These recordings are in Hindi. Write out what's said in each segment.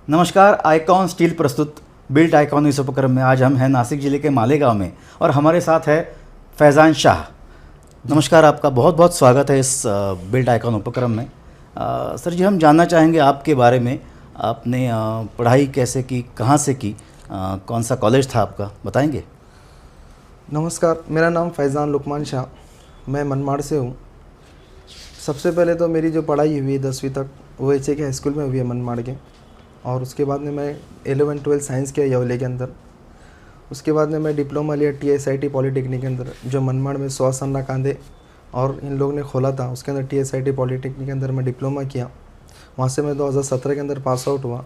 नमस्कार। आइकॉन स्टील प्रस्तुत बिल्ट आइकॉन इस उपक्रम में आज हम हैं नासिक ज़िले के मालेगांव में और हमारे साथ है फैज़ान शाह। नमस्कार, आपका बहुत बहुत स्वागत है इस बिल्ट आइकॉन उपक्रम में। सर जी, हम जानना चाहेंगे आपके बारे में। आपने पढ़ाई कैसे की, कहाँ से की, कौन सा कॉलेज था आपका, बताएंगे? नमस्कार, मेरा नाम फैज़ान लुकमान शाह, मैं मनमाड़ से हूँ। सबसे पहले तो मेरी जो पढ़ाई हुई है 10वीं तक वो एच.ए. के हाई स्कूल में हुई है मनमाड़ के, और उसके बाद में मैं 11-12 साइंस किया यवले के अंदर। उसके बाद में मैं डिप्लोमा लिया TSIT पॉलीटेक्निक के अंदर, जो मनमाड़ में सुहास अन्ना कांदे और इन लोगों ने खोला था। उसके अंदर TSIT पॉलीटेक्निक के अंदर मैं डिप्लोमा किया। वहाँ से मैं 2017 के अंदर पास आउट हुआ।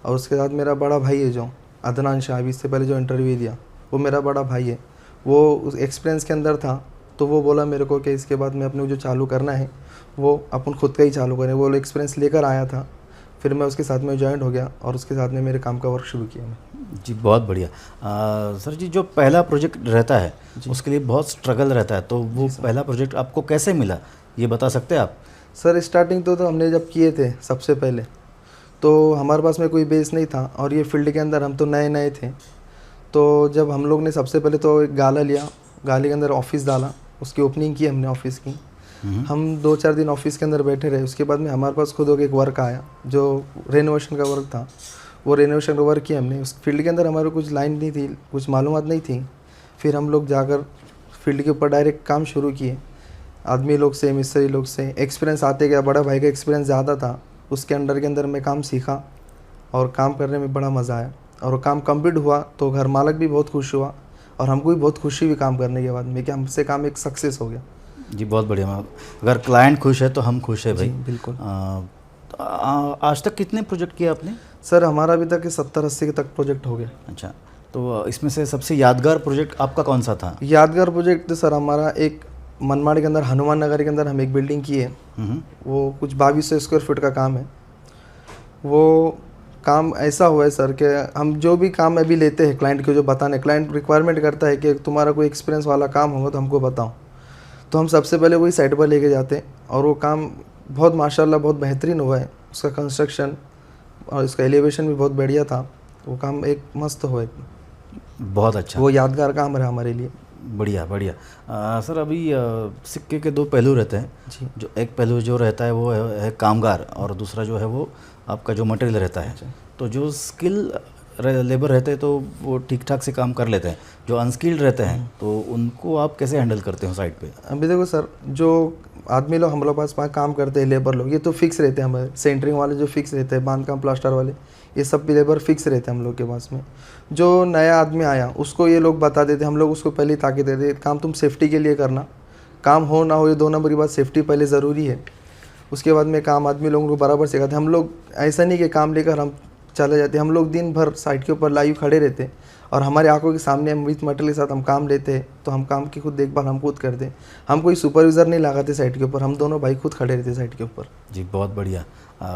और उसके बाद मेरा बड़ा भाई है जो अदनान शाह, अभी इससे पहले जो इंटरव्यू दिया, वो मेरा बड़ा भाई है। वो उस एक्सपीरियंस के अंदर था, तो वो बोला मेरे को कि इसके बाद में अपने जो चालू करना है वो अपन खुद का ही चालू करें। वो एक्सपीरियंस लेकर आया था, फिर मैं उसके साथ में जॉइंट हो गया और उसके साथ में मेरे काम का वर्क शुरू किया मैं। जी, बहुत बढ़िया। सर जी, जो पहला प्रोजेक्ट रहता है उसके लिए बहुत स्ट्रगल रहता है, तो वो पहला प्रोजेक्ट आपको कैसे मिला, ये बता सकते हैं आप? सर, स्टार्टिंग तो हमने जब किए थे सबसे पहले, तो हमारे पास में कोई बेस नहीं था और ये फील्ड के अंदर हम तो नए नए थे। तो जब हम लोग ने सबसे पहले तो एक गाला लिया, गाले के अंदर ऑफिस डाला, उसकी ओपनिंग की हमने ऑफिस की। हम 2-4 दिन ऑफिस के अंदर बैठे रहे। उसके बाद में हमारे पास खुद एक वर्क आया जो रेनोवेशन का वर्क था। वो रेनोवेशन का वर्क किया हमने। उस फील्ड के अंदर हमारे कुछ लाइन नहीं थी, कुछ मालूमात नहीं थी। फिर हम लोग जाकर फील्ड के ऊपर डायरेक्ट काम शुरू किए। आदमी लोग से, मिस्त्री लोग से एक्सपीरियंस आते गया। बड़ा भाई का एक्सपीरियंस ज़्यादा था, उसके अंडर के अंदर मैं काम सीखा और काम करने में बड़ा मज़ा आया। और वो काम कंप्लीट हुआ तो घर मालिक भी बहुत खुश हुआ और हमको भी बहुत खुशी हुई काम करने के बाद में कि हमसे काम एक सक्सेस हो गया। जी, बहुत बढ़िया। अगर क्लाइंट खुश है तो हम खुश है भाई। बिल्कुल। आज तक कितने प्रोजेक्ट किए आपने? सर, हमारा अभी तक 70-80 तक प्रोजेक्ट हो गया। अच्छा, तो इसमें से सबसे यादगार प्रोजेक्ट आपका कौन सा था? यादगार प्रोजेक्ट सर हमारा एक मनमाड़ के अंदर हनुमान नगर के अंदर हम एक बिल्डिंग की है। वो कुछ 2200 स्क्वायर फीट का काम है। वो काम ऐसा हुआ है सर कि हम जो भी काम अभी लेते हैं क्लाइंट को, जो बताने क्लाइंट रिक्वायरमेंट करता है कि तुम्हारा कोई एक्सपीरियंस वाला काम होगा तो हमको बताओ, तो हम सबसे पहले वही साइट पर लेके जाते हैं। और वो काम बहुत माशाल्लाह बहुत बेहतरीन हुआ है। उसका कंस्ट्रक्शन और उसका एलिवेशन भी बहुत बढ़िया था। वो काम एक मस्त हुआ है। बहुत अच्छा, वो यादगार काम रहा हमारे लिए। बढ़िया बढ़िया। सर, अभी सिक्के के दो पहलू रहते हैं जी। जो एक पहलू जो रहता है वो है कामगार, और दूसरा जो है वो आपका जो मटेरियल रहता है। तो जो स्किल लेबर रहते हैं तो वो ठीक ठाक से काम कर लेते हैं, जो अनस्किल्ड रहते हैं तो उनको आप कैसे हैंडल करते हो साइट पे? अभी देखो सर, जो आदमी लोग हम लोग पास काम करते हैं, लेबर लोग, ये तो फिक्स रहते हैं हमारे। सेंटरिंग वाले जो फिक्स रहते हैं, बांधकाम प्लास्टर वाले, ये सब भी लेबर फिक्स रहते हैं हम लोग के पास में। जो नया आदमी आया उसको ये लोग बता देते, हम लोग उसको पहले ही ताकि देते, काम तुम सेफ्टी के लिए करना, काम हो ना हो ये 2 नंबर की बात, सेफ्टी पहले ज़रूरी है। उसके बाद में काम आदमी लोगों को बराबर सिखाते। हम लोग ऐसा नहीं कि काम लेकर हम चले जाते, हम लोग दिन भर साइट के ऊपर लाइव खड़े रहते और हमारे आंखों के सामने हम विथ मटेरियल के साथ हम काम लेते हैं। तो हम काम की खुद देखभाल हम खुद करते हैं। हम कोई सुपरवाइज़र नहीं लगाते साइट के ऊपर, हम दोनों भाई खुद खड़े रहते साइट के ऊपर। जी, बहुत बढ़िया।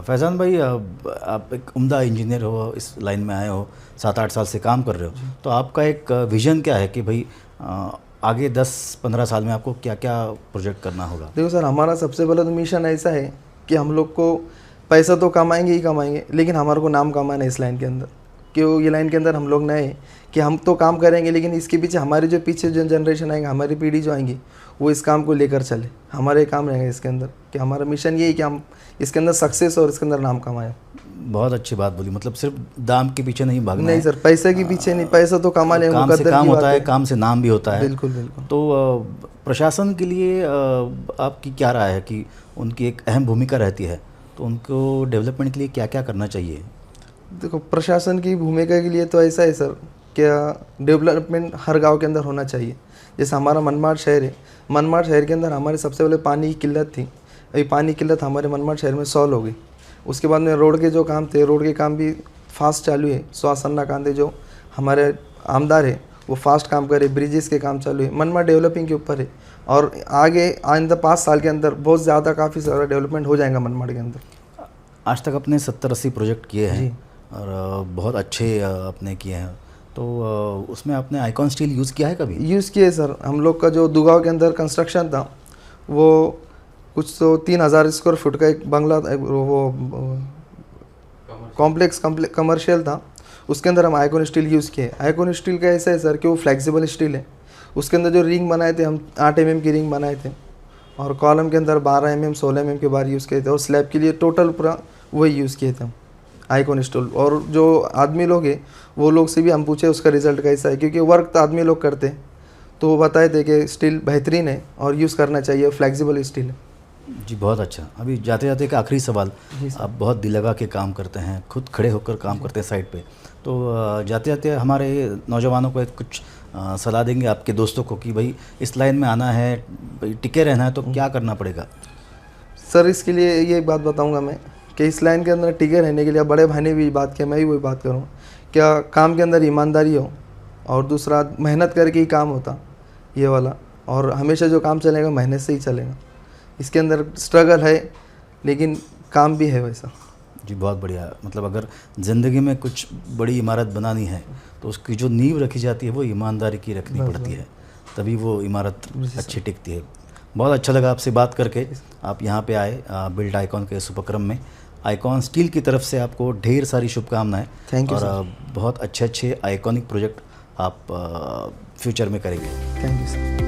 फैज़ान भाई, आप एक उम्दा इंजीनियर हो, इस लाइन में आए हो, 7-8 साल से काम कर रहे हो, तो आपका एक विज़न क्या है कि भाई आगे 10-15 साल में आपको क्या क्या प्रोजेक्ट करना होगा? देखो सर, हमारा सबसे पहला तो मिशन ऐसा है कि हम लोग को पैसा तो कमाएंगे ही कमाएंगे, लेकिन हमारे को नाम कमाना है इस लाइन के अंदर। क्यों ये लाइन के अंदर हम लोग नए हैं कि हम तो काम करेंगे, लेकिन इसके पीछे हमारे जो पीछे जो जनरेशन आएंगे, हमारी पीढ़ी जो आएंगी, वो इस काम को लेकर चले। हमारे काम रहेगा इसके अंदर कि हमारा मिशन ये है कि हम इसके अंदर सक्सेस और इसके अंदर नाम कमाएं। बहुत अच्छी बात बोली। मतलब सिर्फ दाम के पीछे नहीं भागना नहीं है। सर, पैसे के पीछे नहीं, पैसा तो कमा लेंगे, काम से काम होता है, काम से नाम भी होता है। बिल्कुल बिल्कुल। तो प्रशासन के लिए आपकी क्या राय है कि उनकी एक अहम भूमिका रहती है, तो उनको डेवलपमेंट के लिए क्या क्या करना चाहिए? देखो, प्रशासन की भूमिका के लिए तो ऐसा है सर, क्या डेवलपमेंट हर गांव के अंदर होना चाहिए। जैसे हमारा मनमाड़ शहर है, मनमाड़ शहर के अंदर हमारे सबसे पहले पानी की किल्लत थी। अभी पानी की किल्लत हमारे मनमाड़ शहर में सॉल्व हो गई। उसके बाद में रोड के जो काम थे, रोड के काम भी फास्ट चालू है। सुहास अन्ना कांदे जो हमारे आमदार है वो फास्ट काम करे, ब्रिजेस के काम चालू है। मनमाड़ डेवलपिंग के ऊपर है और आगे आइंदा 5 साल के अंदर बहुत ज़्यादा काफ़ी सारा डेवलपमेंट हो जाएगा मनमाड़ के अंदर। आज तक अपने 70-80 प्रोजेक्ट किए हैं और बहुत अच्छे आपने किए हैं, तो उसमें आपने आइकॉन स्टील यूज़ किया है कभी? यूज़ किए सर। हम लोग का जो दुगांव के अंदर कंस्ट्रक्शन था, वो कुछ तो 3000 स्क्वायर फुट का एक बंगला, वो कॉम्प्लेक्स कमर्शियल था, उसके अंदर हम आइकॉन स्टील यूज़ किए। आइकॉन स्टील का ऐसा है सर कि वो फ्लेक्सिबल स्टील है। उसके अंदर जो रिंग बनाए थे हम 8 mm की रिंग बनाए थे, और कॉलम के अंदर 12 mm 16 mm के बार यूज़ किए थे, और स्लैब के लिए टोटल पूरा वही यूज़ किए थे हम आइकॉन स्टील। और जो आदमी लोग हैं वो लोग से भी हम पूछे उसका रिज़ल्ट कैसा है, क्योंकि वर्क तो आदमी लोग करते हैं, तो वो बताए थे कि स्टील बेहतरीन है और यूज़ करना चाहिए, फ्लेक्सिबल स्टील है। जी बहुत अच्छा। अभी जाते जाते एक आखिरी सवाल, आप बहुत दिल लगा के काम करते हैं, खुद खड़े होकर काम करते हैं साइड पे, तो जाते जाते हमारे नौजवानों को एक कुछ सलाह देंगे आपके दोस्तों को कि भाई इस लाइन में आना है, भाई टिके रहना है, तो क्या करना पड़ेगा? सर इसके लिए ये बात बताऊंगा मैं कि इस लाइन के अंदर टिके रहने के लिए, बड़े भाई ने भी बात की, मैं भी वही बात करूँ, क्या काम के अंदर ईमानदारी हो, और दूसरा मेहनत करके ही काम होता ये वाला, और हमेशा जो काम चलेगा मेहनत से ही चलेगा। इसके अंदर स्ट्रगल है लेकिन काम भी है वैसा। जी बहुत बढ़िया। मतलब अगर ज़िंदगी में कुछ बड़ी इमारत बनानी है तो उसकी जो नींव रखी जाती है वो ईमानदारी की रखनी पड़ती है, तभी वो इमारत अच्छी टिकती है। बहुत अच्छा लगा आपसे बात करके। आप यहाँ पे आए बिल्ड आइकॉन के इस उपक्रम में। आइकॉन स्टील की तरफ से आपको ढेर सारी शुभकामनाएं। थैंक यू और बहुत अच्छे अच्छे आइकॉनिक प्रोजेक्ट आप फ्यूचर में करेंगे। Thank you sir.